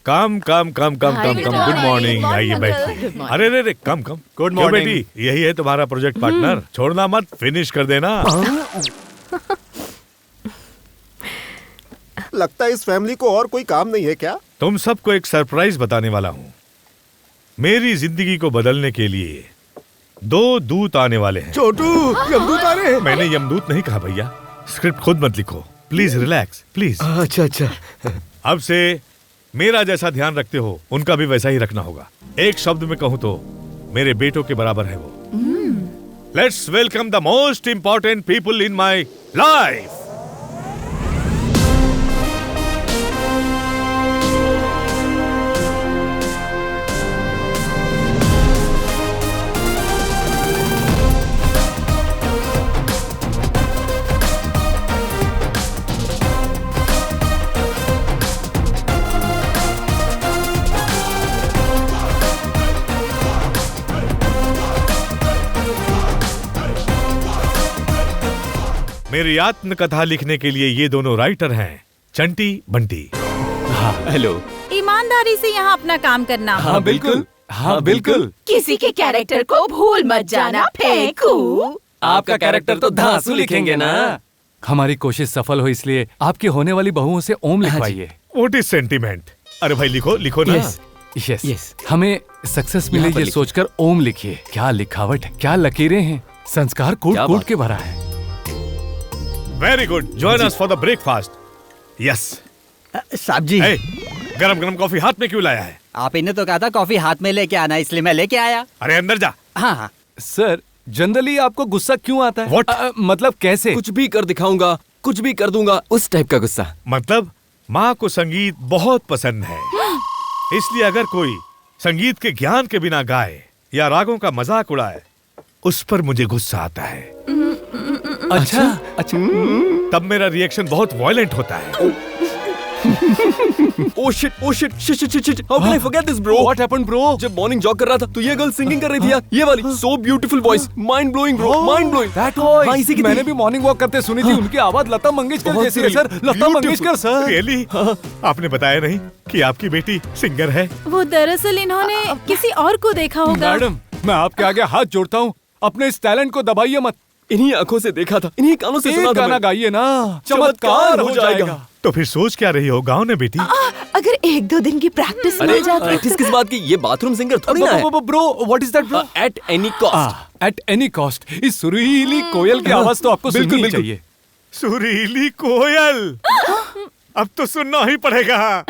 Come good morning. आइए बैठिए। अरे रे कम गुड क्यों मॉर्निंग। बेटी, यही है तुम्हारा प्रोजेक्ट पार्टनर। छोड़ना मत, फिनिश कर देना। लगता है इस फैमिली को और कोई काम नहीं है क्या? तुम सबको एक सरप्राइज बताने वाला हूँ। मेरी जिंदगी को बदलने के लिए 2 दूत आने वाले हैं। छोटू, यमदूत आ रहे हैं। मैंने यमदूत नहीं कहा भैया, स्क्रिप्ट खुद मत लिखो प्लीज, रिलैक्स प्लीज। अच्छा। अब से मेरा जैसा ध्यान रखते हो उनका भी वैसा ही रखना होगा। एक शब्द में कहूं तो मेरे बेटों के बराबर है वो। Let's welcome the most important people in my life. मेरी आत्मकथा लिखने के लिए ये दोनों राइटर हैं, चंटी बंटी। हेलो। ईमानदारी से यहाँ अपना काम करना। हाँ बिल्कुल। किसी के कैरेक्टर को भूल मत जाना, फेंकू। आपका कैरेक्टर तो धांसू लिखेंगे ना। हमारी कोशिश सफल हो, इसलिए आपकी होने वाली बहुओं से ओम लिखवाइए। What is sentiment? अरे भाई लिखो ना। यस। हमें सक्सेस मिले ये सोचकर ओम लिखिए। क्या लिखावट है, क्या लकीरें हैं, संस्कार कूट के भरा है। Very good, join us for the breakfast. Yes साहब जी, गरम कॉफी हाथ में क्यों लाया है? आप इन्हें तो कहा था कॉफी हाथ में लेके आना, इसलिए मैं लेके आया। अरे अंदर जा। हाँ। सर, जनरली आपको गुस्सा क्यों आता है? What? मतलब कैसे? कुछ भी कर दिखाऊंगा, कुछ भी कर दूंगा, उस टाइप का गुस्सा। मतलब माँ को संगीत बहुत पसंद है, इसलिए अगर कोई संगीत के ज्ञान के बिना गाए या रागों का मजाक उड़ाए उस पर मुझे गुस्सा आता है। अच्छा। तब मेरा रिएक्शन बहुत वायलेंट होता है। Oh shit, how can I forget this, bro? What happened, bro? जब मॉर्निंग जॉग कर रहा था तो ये गर्ल सिंगिंग कर रही थी यार, ये वाली so beautiful voice, mind blowing bro, mind blowing। That voice। हाँ, इसी की मैंने थी। भी मॉर्निंग वॉक करते सुनी थी। उनकी आवाज लता मंगेशकर बहुत जैसी है सर। लता beautiful। मंगेशकर सर। रियली? आपने बताया नहीं कि आपकी बेटी सिंगर है? वो दरअसल इन्होंने किसी और को देखा होगा। मैडम, मैं आपके आगे हाथ जोड़ता हूँ, अपने इस टैलेंट को दबाइए मत। इन्हीं आंखों से देखा था, इन्हीं कानों से सुना एक था। गाना गाइए ना, चमत्कार हो जाएगा। तो फिर सोच क्या रही हो गाँव ने बेटी? अगर 1-2 दिन की प्रैक्टिस अरे मिल जाती। प्रैक्टिस किस बात की, ये बाथरूम सिंगर थोड़ी ना है। Bro, what is that bro? At any cost। At any cost. इस सुरीली कोयल की आवाज तो आपको सुननी ही चाहिए। सुरीली कोयल, अब तो सुनना ही पड़ेगा।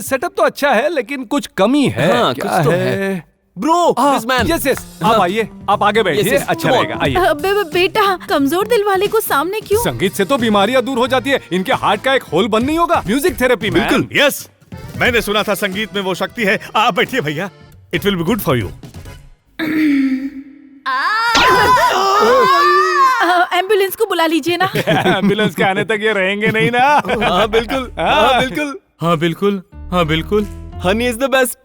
सेटअप तो अच्छा है लेकिन कुछ कमी है। हाँ, क्या कुछ तो है? Bro, this man. यस, आप आइए, आप आगे बैठिए। Yes, अच्छा come on। रहेगा, आइए। बेटा, कमजोर दिल वाले को सामने क्यों? संगीत से तो बीमारियां दूर हो जाती है, इनके हार्ट का एक होल बंद नहीं होगा। म्यूजिक थेरेपी में। बिल्कुल। यस, मैंने सुना था संगीत में वो शक्ति है। आप बैठिए भैया, it will be good for you. Ambulance को बुला लीजिए ना। एम्बुलेंस के आने तक ये रहेंगे नहीं ना? हाँ बिल्कुल, हाँ बिल्कुल। Honey is the best.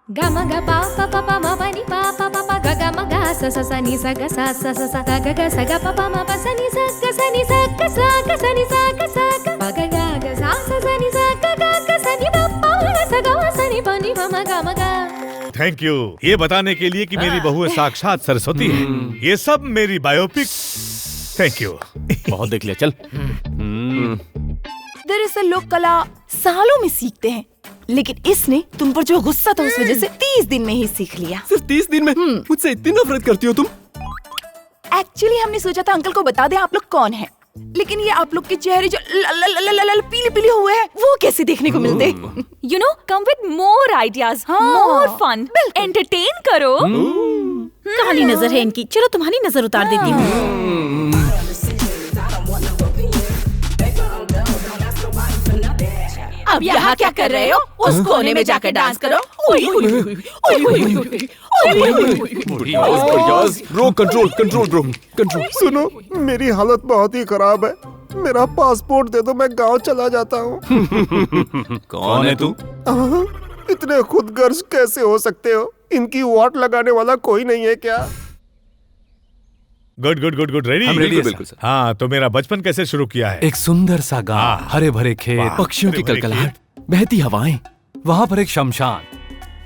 Gama ga pa pa pa pa ma pa ni pa pa pa pa ga ga ma ga sa sa sa ni sa ga sa sa sa sa ga ga ga sa ga pa pa ma pa sa ni sa ga sa ni sa ga sa ga sa ni sa ga sa ga pa ga ga ga sa sa ni sa ga ga ga sa ni pa pa ga sa ga sa ni pa ni pa ma ga thank you ये बताने के लिए कि मेरी बहू साक्षात सरस्वती है। ये सब मेरी बायोपिक। Thank you. बहुत देख लिया, चल। दरअसल लोग कला सालों में सीखते हैं, लेकिन इसने तुम पर जो गुस्सा था उस वजह से 30 दिन में ही सीख लिया। सिर्फ 30 दिन में? मुझसे इतनी नफरत करती हो तुम? एक्चुअली हमने सोचा था अंकल को बता दें आप लोग कौन हैं, लेकिन ये आप लोग के चेहरे जो पीले पीले हुए हैं वो कैसे देखने को मिलते? You know, come with more ideas, more fun, entertain करो। काली नजर है इनकी, चलो तुम्हारी नजर उतार देती हूँ। अब यहाँ क्या कर रहे हो? उस कोने में जाकर डांस करो। Bro, control bro, control. सुनो, मेरी हालत बहुत ही खराब है। मेरा पासपोर्ट दे दो, मैं गांव चला जाता हूँ। कौन है तू? इतने खुदगर्ज कैसे हो सकते हो? इनकी वाट लगाने वाला कोई नहीं है क्या? Good good good good ready हम ready हैं, बिल्कुल सर। हाँ, तो मेरा बचपन कैसे शुरू किया है? एक सुंदर सा गांव, हरे भरे खेत, पक्षियों की बड़े-बड़े कलकलाहट, बहती हवाएं, वहाँ पर एक शमशान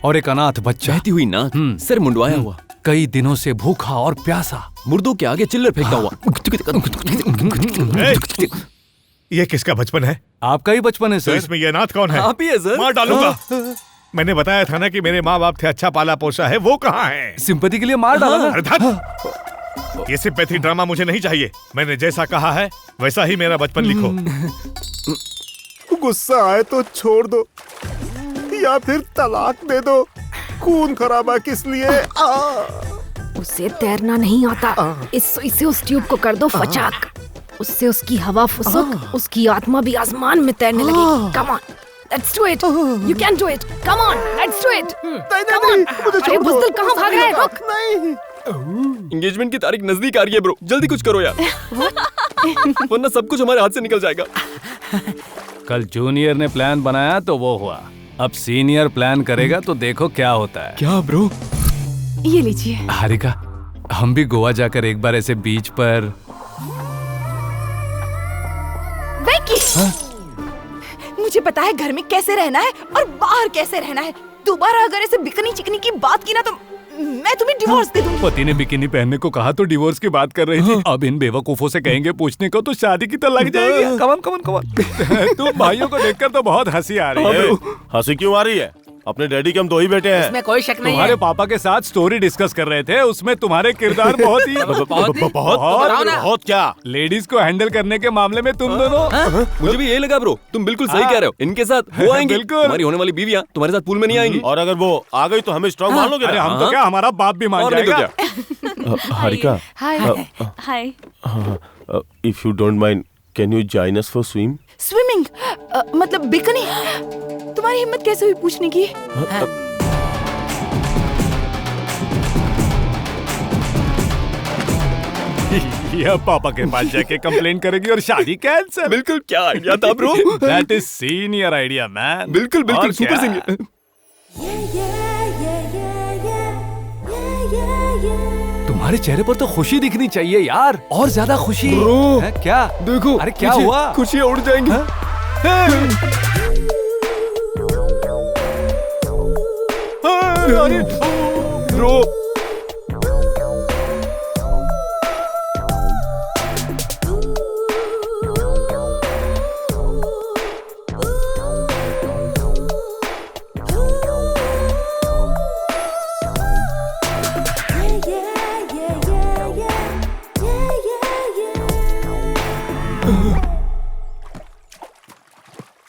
और एक अनाथ बच्चा, बहती हुई नाक, सिर मुंडवाया हुआ, कई दिनों से भूखा और प्यासा। मुर्दों के आगे चिल्लर फेंकता हुआ। ये किसका बचपन है? आपका ही बचपन है तो सर। इसमें ये अनाथ कौन है? आप ही है सर। मार डालूंगा। मैंने बताया था ना कि मेरे माँ बाप थे, अच्छा पाला पोसा है, वो कहाँ है? सिंपैथी के लिए मार डाला ना। अरे धत! ये सिंपैथी ड्रामा मुझे नहीं चाहिए। मैंने जैसा कहा है वैसा ही मेरा बचपन लिखो। गुस्सा आए तो छोड़ दो या फिर तलाक दे दो। खून खराबा किस लिए? उसे तैरना नहीं आता, इस सुई से उस ट्यूब को कर दो फचाक। उससे उसकी हवा फुसक, उसकी आत्मा भी आसमान में तैरने लगेगी। Come on, let's do it. You can do it. Come on, let's do it. Come on. अरे बुज़दिल कहाँ भाग रहा है? रुक। नहीं। एंगेजमेंट की तारीख नजदीक आ रही है ब्रो, जल्दी कुछ करो यार, वरना सब कुछ हमारे हाथ से निकल जाएगा। कल जूनियर ने प्लान बनाया तो वो हुआ, अब सीनियर प्लान करेगा तो देखो क्या होता है। क्या ब्रो? ये लीजिए। हारिका, हम भी गोवा जाकर एक बार ऐसे बीच पर। मुझे पता है घर में कैसे रहना है और बाहर कैसे रहना है। दोबारा अगर ऐसे बिकनी चिकनी की बात की ना तो मैं तुम्हें डिवोर्स दे दूंगी। पति ने बिकिनी पहनने को कहा तो डिवोर्स की बात कर रही थी। अब इन बेवकूफों से कहेंगे पूछने को तो शादी की तो लग जाएगी। कमन कमन कमन। तुम भाइयों को देखकर तो बहुत हंसी आ रही है। हंसी क्यों आ रही है? अपने डैडी के हम 2 ही बेटे हैं। इसमें कोई शक नहीं तुम्हारे है। पापा के साथ स्टोरी डिस्कस कर रहे थे, उसमें तुम्हारे किरदार बहुत ही बहुत क्या? लेडीज को हैंडल करने के मामले में तुम दोनों। मुझे भी यही लगा ब्रो, तुम बिल्कुल सही कह रहे हो। इनके साथ वो आएंगी, बिल्कुल। तुम्हारी होने वाली बीवियां तुम्हारे साथ पूल में नहीं आएंगी। और अगर वो आ गई तो हमें स्ट्रॉन्ग मान लोगे अरे ना? हम तो क्या, हमारा बाप भी मान और नहीं तो जाएगा। क्या? Harika, hi. If you don't mind, can you join us for swim? Swimming मतलब बिकनी? तुम्हारी हिम्मत कैसे हुई पूछने की? यह पापा के पास जाके कंप्लेन करेगी और शादी कैंसिल। बिल्कुल, क्या आइडिया था bro? That is senior idea man. बिल्कुल बिल्कुल, और सुपर क्या? सिंगर। तुम्हारे चेहरे पर तो खुशी दिखनी चाहिए यार, और ज्यादा खुशी। ब्रो, है, क्या देखो, अरे क्या पीछे हुआ? खुशियां उड़ जाएंगी। अरे ब्रो,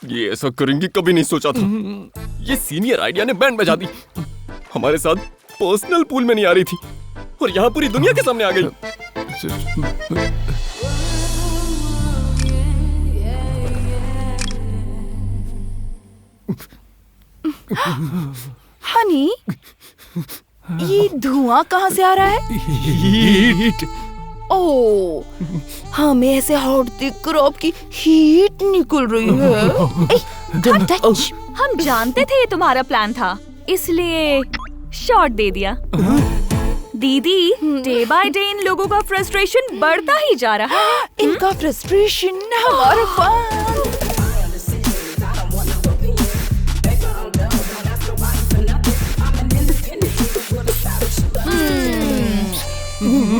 ये ऐसा करेंगी कभी नहीं सोचा था। ये सीनियर आइडिया ने बैंड बजा दी। हमारे साथ पर्सनल पूल में नहीं आ रही थी और यहाँ पूरी दुनिया के सामने आ गई। हनी, ये धुआं कहाँ से आ रहा है? हीट। ओह, हमें ऐसे हॉट देखकर आपकी हीट निकल रही है। Don't touch। हम जानते थे ये तुम्हारा प्लान था, इसलिए शॉट दे दिया। दीदी, डे बाय डे इन लोगों का फ्रस्ट्रेशन बढ़ता ही जा रहा है। इनका फ्रस्ट्रेशन हमारा फन।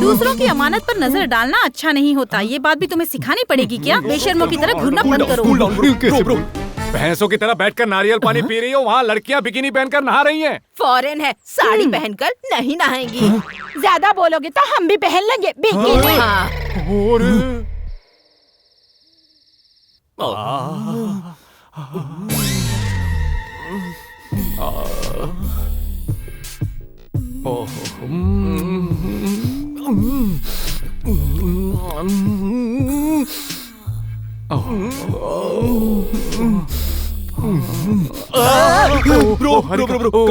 दूसरों की अमानत पर नजर डालना अच्छा नहीं होता। ये बात भी तुम्हें सिखानी पड़ेगी क्या? बेशर्मों की तरह घूरना बंद करो। भैंसों की तरह बैठकर नारियल पानी पी रही हो, वहाँ लड़कियाँ बिकिनी पहनकर नहा रही हैं। फॉरेन है, साड़ी पहनकर नहीं नहाएंगी। ज्यादा बोलोगे तो हम भी पहन लेंगे बिकिनी।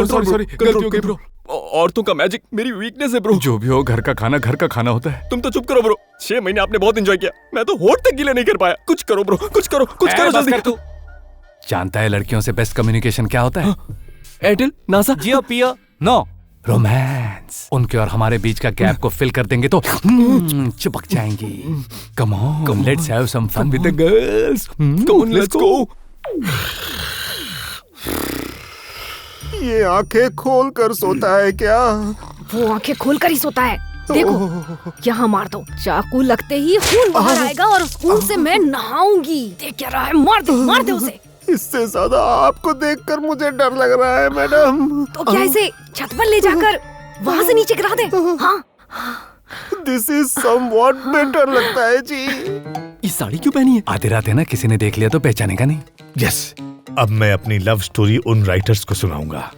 सॉरी, गलती हो गई ब्रो। औरतों का मैजिक मेरी वीकनेस है ब्रो। जो भी हो, घर का खाना होता है। तुम तो चुप करो ब्रो। 6 महीने आपने बहुत एंजॉय किया, मैं तो होठ तक गीले नहीं कर पाया। कुछ करो ब्रो, कुछ करो जल्दी। तू जानता है लड़कियों से बेस्ट कम्युनिकेशन क्या होता है? एयरटेल, नासा, जियो पियो, नो रोमांस। लाइन्स उनके और हमारे बीच का गैप को फिल कर देंगे तो चिपक जाएंगी। Come on, let's have some fun with the girls. Come on, let's go. ये आंखें खोल कर सोता है क्या? वो आंखें खोल कर ही सोता है। देखो यहाँ मार दो, चाकू लगते ही खून बाहर आएगा और उस खून से मैं नहाऊंगी। देख क्या रहा है, मार दे उसे। इससे ज्यादा आपको देखकर मुझे डर लग रहा है मैडम। तो क्या इसे छत पर ले जाकर वहाँ से नीचे गिरा दे? हाँ, दिस इज समवॉट बेटर लगता है जी। ये साड़ी क्यों पहनी है? आधी रात है ना, किसी ने देख लिया तो पहचानेगा नहीं। यस, अब मैं अपनी लव स्टोरी उन राइटर्स को सुनाऊंगा।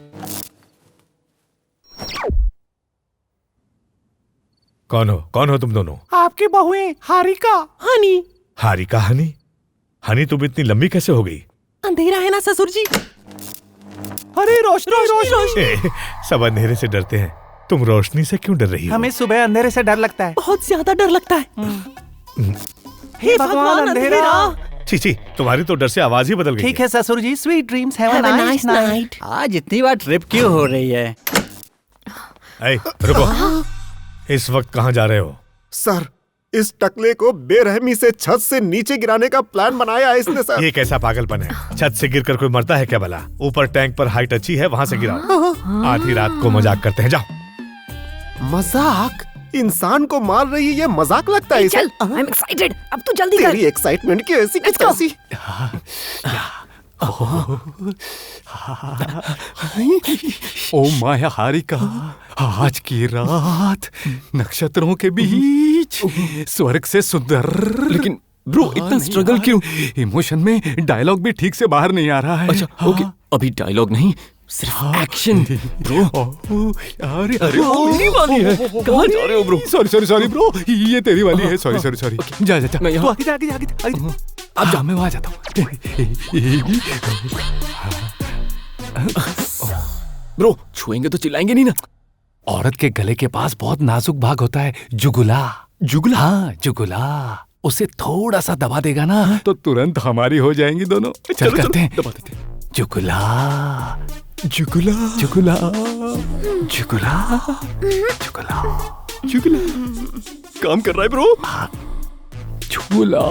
कौन हो तुम दोनों? आपकी बहुएं हारिका, हनी। हारिका, हनी? हनी तुम इतनी लंबी कैसे हो गई? अंधेरा है ना ससुर जी। अरे रोशनी। सब अंधेरे से डरते हैं, तुम रोशनी से क्यों डर रही हो? हमें सुबह अंधेरे से डर लगता है, बहुत ज्यादा डर लगता है। हे भगवान, अंधेरा। छी, तुम्हारी तो डर से आवाज ही बदल गई। ठीक है ससुर जी, sweet dreams, have a nice night. आज इतनी बार ट्रिप क्यों हो रही है? ऐ, रुको। इस वक्त कहाँ जा रहे हो? सर, इस टकले को बेरहमी से छत से नीचे गिराने का प्लान बनाया है इसने सर। ये कैसा पागलपन है? छत से गिरकर कोई मरता है क्या भला? ऊपर टैंक पर हाइट अच्छी है, वहाँ से गिराओ। आधी रात को मजाक करते हैं, जाओ। मजाक? इंसान को मार रही है, ये मजाक लगता है इसे? चल, आई एम एक्साइटेड, अब तू जल्दी कर। तेरी एक्साइटमेंट की ऐसी की तैसी। ओ माया हारिका, आज की रात नक्षत्रों के बीच स्वर्ग से सुंदर। लेकिन ब्रो, इतना स्ट्रगल क्यों? इमोशन में डायलॉग भी ठीक से बाहर नहीं आ रहा है। अच्छा, ओके, अभी डायलॉग नहीं, सिर्फ एक्शन। ब्रो, अरे वो मेरी वाली है। कहाँ जा रहे हो ब्रो? सॉरी ब्रो, ये तेरी वाली है। सॉरी। जा मैं यहाँ। तू आगे जा। अब जा, मैं वहां जाता हूँ। ब्रो, छुएंगे तो चिल्लाएंगे नहीं ना? औरत के गले के पास बहुत नाजुक भाग होता है, जुगुला। हाँ, जुगुला। उसे थोड़ा सा दबा देगा ना तो तुरंत हमारी हो जाएंगी दोनों। चल करते हैं, दबा देते हैं। जुगुला। काम कर रहा है ब्रो। जुगुला।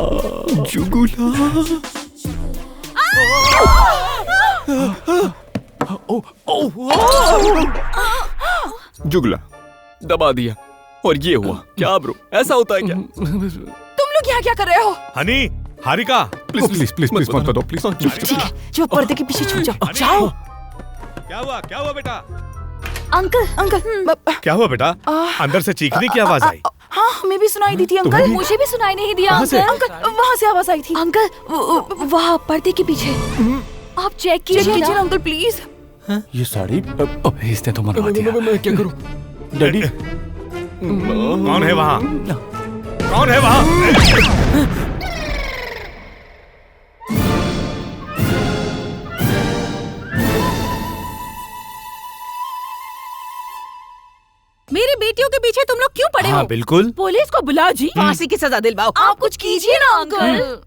जुगला दबा दिया और ये हुआ क्या ब्रो? ऐसा होता है क्या? तुम लोग यहाँ क्या कर रहे हो? हनी, हारिका, प्लीज मत बताओ, प्लीज। ठीक है, जो पर्दे के पीछे छुप जाओ। क्या हुआ बेटा? अंकल। क्या हुआ बेटा? अंदर से चीखने की आवाज आई। हाँ, हमें भी सुनाई दी थी अंकल। मुझे भी सुनाई नहीं दिया अंकल, वहाँ से आवाज आई थी। अंकल, वहाँ पर्दे के पीछे। आप चेक कीजिए ना अंकल, प्लीज। ये साड़ी इसने तो मरवा दिया। मैं क्या करूं? डैडी, कौन है वहाँ? मेरी बेटियों के पीछे तुम लोग क्यों पड़े हो? हाँ बिल्कुल। पुलिस को बुलाओ जी, फांसी की सजा दिलवाओ। आप कुछ कीजिए ना अंकल।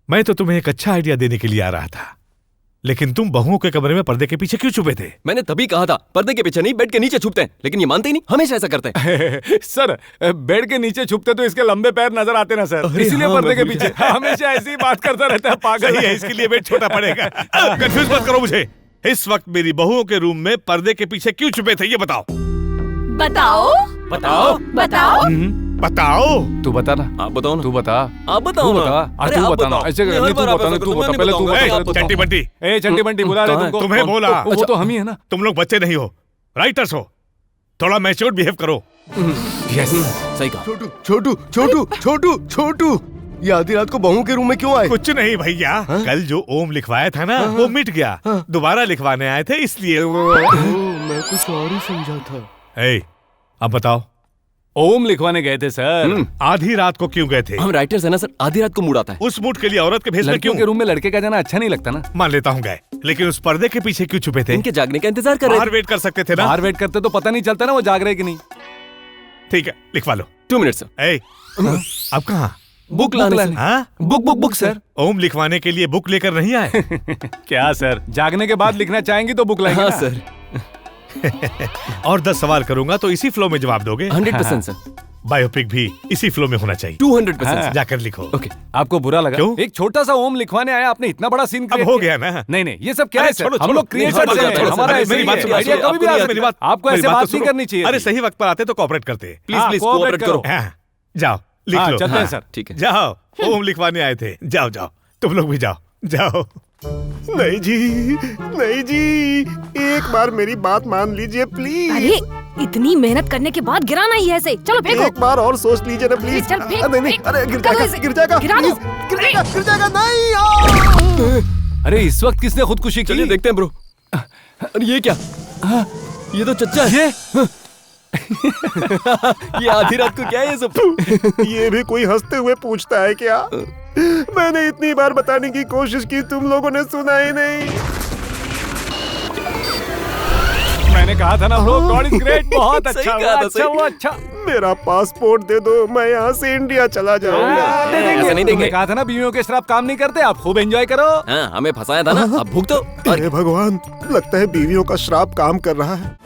मैं तो तुम्हें एक अच्छा आइडिया देने के लिए आ रहा था, लेकिन तुम बहुओं के कमरे में पर्दे के पीछे क्यों छुपे थे? मैंने तभी कहा था पर्दे के पीछे नहीं, बेड के नीचे छुपते हैं, लेकिन ये मानते ही नहीं, हमेशा ऐसा करते हैं। सर, बेड के नीचे छुपते तो इसके लंबे पैर नजर आते ना सर, इसीलिए हाँ, पर्दे के मैं पीछे हमेशा ऐसी ही बात करता रहता है, पागल सही है, इसके लिए बेड छोटा पड़ेगा। कंफ्यूज मत करो मुझे। इस वक्त मेरी बहुओं के रूम में पर्दे के पीछे क्यों छुपे थे, ये बताओ। बताओ। तू बता ना। आप बताओ ना। तू बता। आप बताओ तू ना। बता। अरे तू आप बता ना। बताओ। ऐसे मैं नहीं, हर तू बार बता ना, आपको तू मैं बता, नहीं पहले तू बताऊंगा। बता। चंटी बंटी, ए चंटी बंटी बुला रहे तुमको। तुम्हें बोला। वो तो हम ही है ना। तुम लोग बच्चे नहीं हो, राइटर्स हो, थोड़ा मैच्योर्ड बिहेव करो। यस, सही कहा। छोटू, ये आधी रात को बहू के रूम में क्यों आए? कुछ नहीं भैया, कल जो ओम लिखवाया था ना, वो मिट गया, दोबारा लिखवाने आए थे इसलिए। मैं कुछ और ही समझा था। अब बताओ, ओम लिखवाने गए थे सर। आधी रात को क्यों गए थे? हम राइटर्स है ना सर, आधी रात को मूड आता है। उस मूड के लिए औरत के भेस में लड़कियों क्यों? के रूम में लड़के का जाना अच्छा नहीं लगता ना। मान लेता हूँ गए, लेकिन उस पर्दे के पीछे क्यों छुपे थे? इनके जागने का इंतजार कर रहे बाहर वेट कर सकते थे ना। बाहर वेट करते तो पता नहीं चलता ना वो जाग रहे कि नहीं। ठीक है, लिखवा लो। 2 मिनट सर। अब कहाँ? बुक लाने। हाँ? Book sir. ओम लिखवाने के लिए बुक लेकर नहीं आए? क्या सर, जागने के बाद लिखना चाहेंगे तो बुक लाएंगे हाँ ना? सर। और 10 सवाल करूंगा तो इसी फ्लो में जवाब दोगे? 100% सर। बायोपिक भी इसी फ्लो में होना चाहिए। 200% जाकर लिखो। ओके। आपको बुरा लगा? क्यों? एक छोटा सा ओम लिखवाने आया, आपने इतना बड़ा सीन अब हो गया ना। नहीं, ये सब क्या अरे है सर? छोड़ो, हम लोग छोड़ो, क्रिएटर्स छोड़ो, हैं, छोड़ो, हमारा मेरी ऐसे बात ही सुनो, है। आइडिया सुनो, कभी भी आ मेरी सकता बात- है। आपको मेरी ऐसे बात बात तो नहीं सुनो। करनी चाहिए अरे थी। सही वक्त पर आते तो कोऑपरेट करते। प्लीज कोऑपरेट करो। हाँ, जाओ लिख हाँ, लो। चलते हैं सर। ठीक है। जाओ, ओम लिखवाने आए थे। जाओ जाओ, तुम लोग भी जाओ जाओ। नहीं जी, नहीं जी, एक बार मेरी बात मान लीजिए प्लीज। अरे इतनी मेहनत करने के बाद गिराना ही है ऐसे। चलो फेंको। एक बार और सोच लीजिए ना प्लीज। चल, फेंक, नहीं, फेंक। अरे गिर करो जाएगा, इसे। गिर जाएगा, गिरा दो। प्लीज, गिर जाएगा, गिर जाएगा। नहीं। अरे इस वक्त किसने खुदकुशी चलिए की? देखते हैं ब्रो। अरे ये क्या? ये तो चच्चा है। ये आधी रात को क्या है ये सब? ये भी कोई हंसते हुए पूछता है क्या? मैंने इतनी बार बताने की कोशिश की, तुम लोगों ने सुना ही नहीं। मैंने कहा था ना ब्रो, गॉड इज ग्रेट। बहुत सही अच्छा कहा हुआ, था, अच्छा सही। हुआ, अच्छा। मेरा पासपोर्ट दे दो, मैं यहाँ से इंडिया चला जाऊंगा। दे देंगे। ऐसे नहीं देंगे। तुमने कहा था ना बीवियों के श्राप काम नहीं करते, आप खूब एंजॉय करो। हाँ, हमें फंसाया था ना, अब भुगतो। हे भगवान, लगता है बीवियों का श्राप काम कर रहा है।